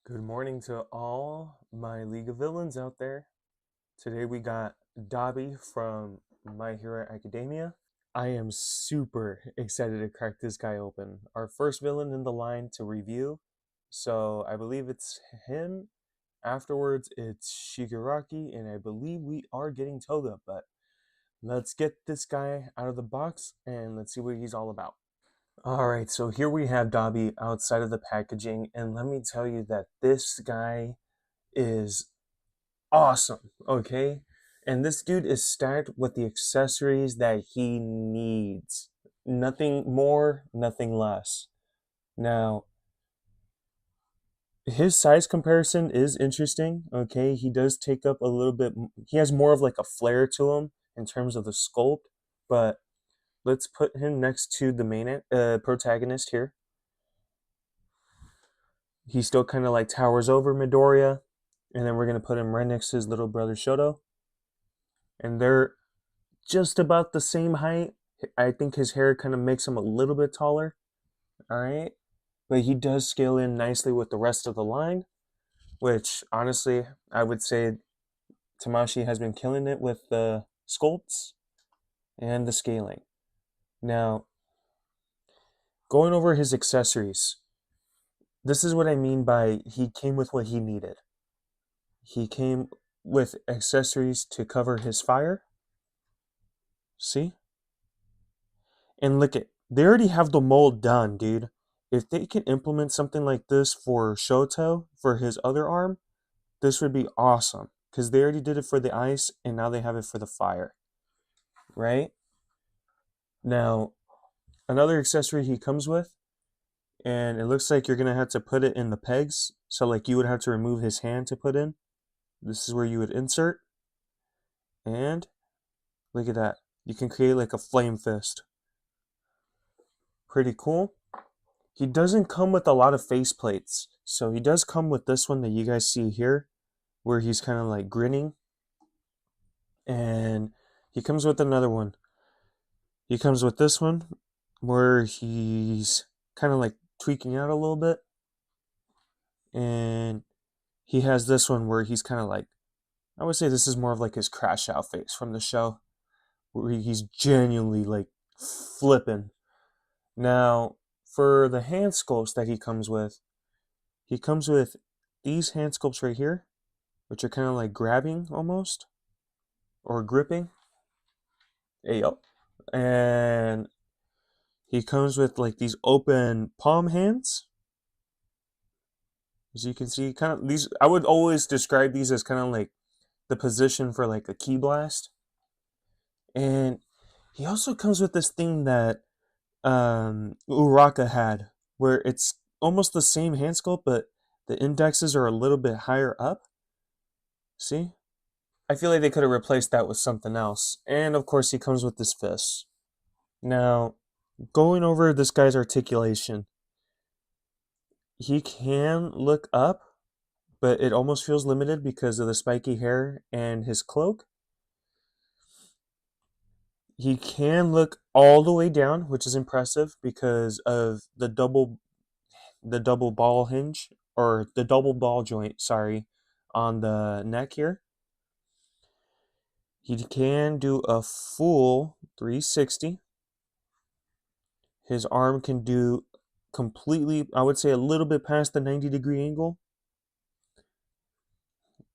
Good morning to all my League of Villains out there. Today we got Dabi from My Hero Academia. I am super excited to crack this guy open. Our first villain in the line to review. So I believe it's him. Afterwards, it's Shigaraki, and I believe we are getting Toga, but let's get this guy out of the box and let's see what he's all about. Alright, so here we have Dabi outside of the packaging, and let me tell you that this guy is awesome, okay? And this dude is stacked with the accessories that he needs. Nothing more, nothing less. Now, his size comparison is interesting, okay? He does take up a little bit, he has more of like a flare to him in terms of the sculpt, but let's put him next to the main protagonist here. He still kind of like towers over Midoriya, and then we're going to put him right next to his little brother Shoto. And they're just about the same height. I think his hair kind of makes him a little bit taller. All right. But he does scale in nicely with the rest of the line, which honestly, I would say Tamashi has been killing it with the sculpts and the scaling. Now, going over his accessories, this is what I mean by he came with what he needed. He came with accessories to cover his fire. See? And look at, they already have the mold done, dude. If they can implement something like this for Shoto, for his other arm, this would be awesome. Because they already did it for the ice, and now they have it for the fire. Right? Now, another accessory he comes with, and it looks like you're going to have to put it in the pegs. So like you would have to remove his hand to put in. This is where you would insert. And look at that. You can create like a flame fist. Pretty cool. He doesn't come with a lot of face plates. So he does come with this one that you guys see here, where he's kind of like grinning. And he comes with another one. He comes with this one, where he's kind of like tweaking out a little bit. And he has this one where he's kind of like, I would say this is more of like his crash out face from the show, where he's genuinely like flipping. Now, for the hand sculpts that he comes with these hand sculpts right here, which are kind of like grabbing almost, or gripping. Ayo. And he comes with like these open palm hands. As you can see, kind of these, I would always describe these as kind of like the position for like a ki blast. And he also comes with this thing that Uraka had, where it's almost the same hand sculpt, but the indexes are a little bit higher up. See? I feel like they could have replaced that with something else. And of course, he comes with this fist. Now, going over this guy's articulation, he can look up, but it almost feels limited because of the spiky hair and his cloak. He can look all the way down, which is impressive because of the double ball hinge, or the double ball joint, sorry, on the neck here. He can do a full 360. His arm can do completely, I would say a little bit past the 90-degree angle.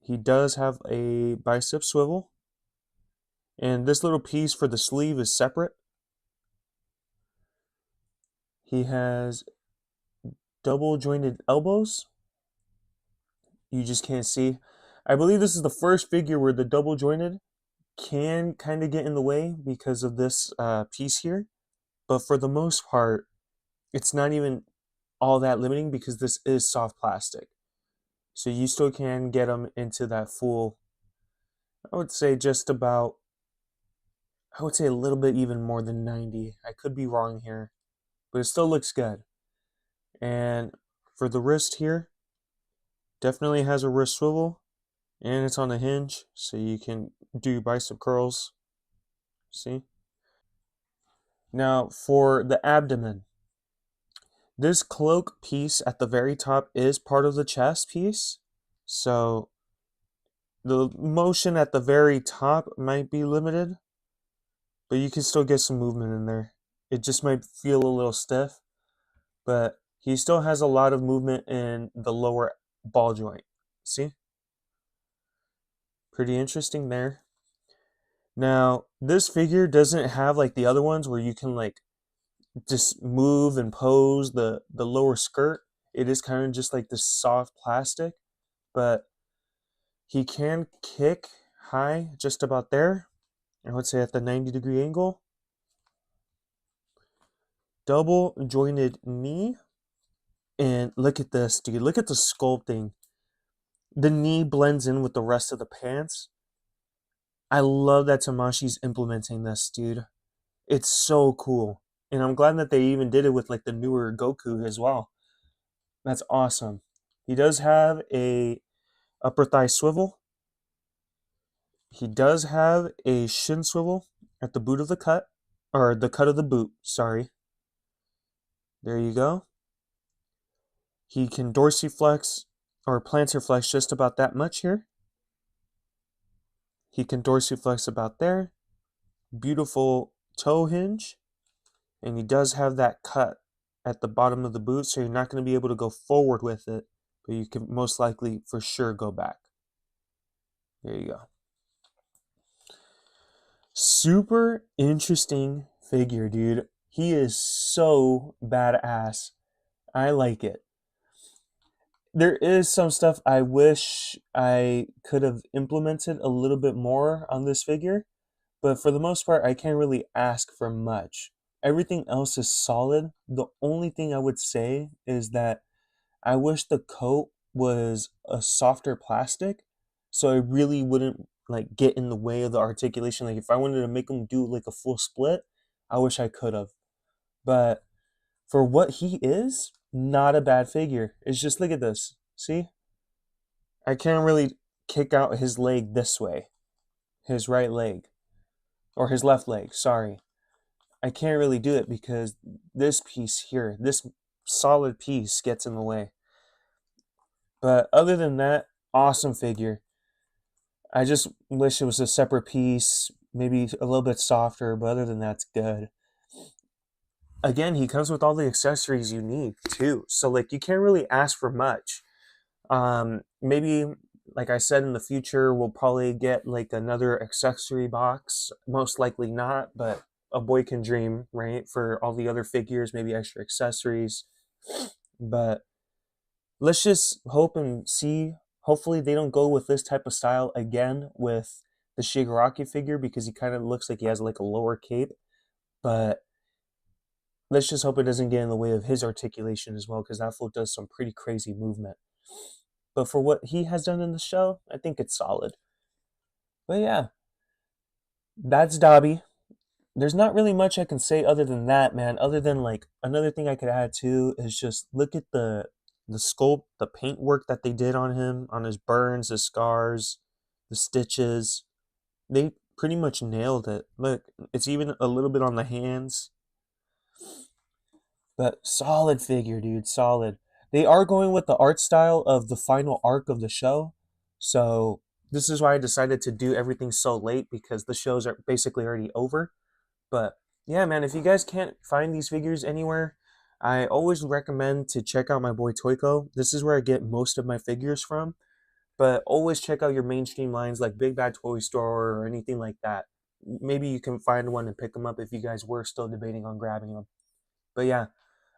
He does have a bicep swivel. And this little piece for the sleeve is separate. He has double jointed elbows. You just can't see. I believe this is the first figure where the double jointed can kind of get in the way because of this piece here. But for the most part, it's not even all that limiting because this is soft plastic. So you still can get them into that full, I would say just about, I would say a little bit even more than 90. I could be wrong here, but it still looks good. And for the wrist here, definitely has a wrist swivel, and it's on a hinge, so you can do bicep curls. See? Now for the abdomen, This cloak piece at the very top is part of the chest piece, so the motion at the very top might be limited, but you can still get some movement in there. It just might feel a little stiff, but he still has a lot of movement in the lower ball joint. See? Pretty interesting there. Now, this figure doesn't have like the other ones where you can like just move and pose the lower skirt. It is kind of just like this soft plastic, but he can kick high just about there. I would say at the 90-degree angle. Double jointed knee. And look at this, dude. Look at the sculpting. The knee blends in with the rest of the pants. I love that Tamashi's implementing this, dude. It's so cool. And I'm glad that they even did it with like the newer Goku as well. That's awesome. He does have a upper thigh swivel. He does have a shin swivel at the boot of the cut. Or the cut of the boot, sorry. There you go. He can dorsiflex or plantar flex just about that much here. He can dorsiflex about there. Beautiful toe hinge. And he does have that cut at the bottom of the boot, so you're not going to be able to go forward with it, but you can most likely for sure go back. There you go. Super interesting figure, dude. He is so badass. I like it. There is some stuff I wish I could have implemented a little bit more on this figure, but for the most part, I can't really ask for much. Everything else is solid. The only thing I would say is that I wish the coat was a softer plastic, so it really wouldn't like get in the way of the articulation. Like if I wanted to make him do like a full split, I wish I could have. But for what he is, not a bad figure. It's just, look at this. See? I can't really kick out his leg this way. His right leg. Or his left leg, sorry. I can't really do it because this piece here, this solid piece gets in the way. But other than that, awesome figure. I just wish it was a separate piece, maybe a little bit softer, but other than that, it's good. Again, he comes with all the accessories you need too. So like you can't really ask for much. Maybe, like I said, in the future, we'll probably get like another accessory box. Most likely not, but a boy can dream, right? For all the other figures, maybe extra accessories. But let's just hope and see. Hopefully they don't go with this type of style again with the Shigaraki figure, because he kind of looks like he has like a lower cape. But let's just hope it doesn't get in the way of his articulation as well, because that fool does some pretty crazy movement. But for what he has done in the show, I think it's solid. But yeah, that's Dabi. There's not really much I can say other than that, man. Other than like another thing I could add too is just look at the sculpt, the paint work that they did on him, on his burns, his scars, the stitches. They pretty much nailed it. Look, it's even a little bit on the hands. But solid figure, dude, solid. They are going with the art style of the final arc of the show. So this is why I decided to do everything so late, because the shows are basically already over. But yeah, man, if you guys can't find these figures anywhere, I always recommend to check out my boy Toyko. This is where I get most of my figures from. But always check out your mainstream lines like Big Bad Toy Store or anything like that. Maybe you can find one and pick them up if you guys were still debating on grabbing them. But yeah,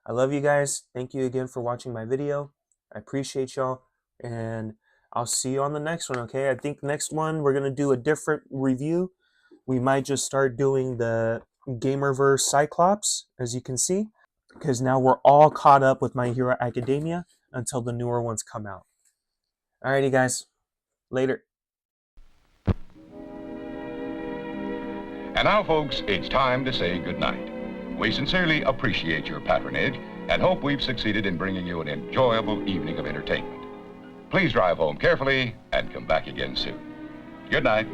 I love you guys. Thank you again for watching my video. I appreciate y'all. And I'll see you on the next one, okay? I think next one we're going to do a different review. We might just start doing the Gamerverse Cyclops, as you can see, because now we're all caught up with My Hero Academia until the newer ones come out. Alrighty, guys. Later. And now, folks, it's time to say goodnight. We sincerely appreciate your patronage and hope we've succeeded in bringing you an enjoyable evening of entertainment. Please drive home carefully and come back again soon. Good night.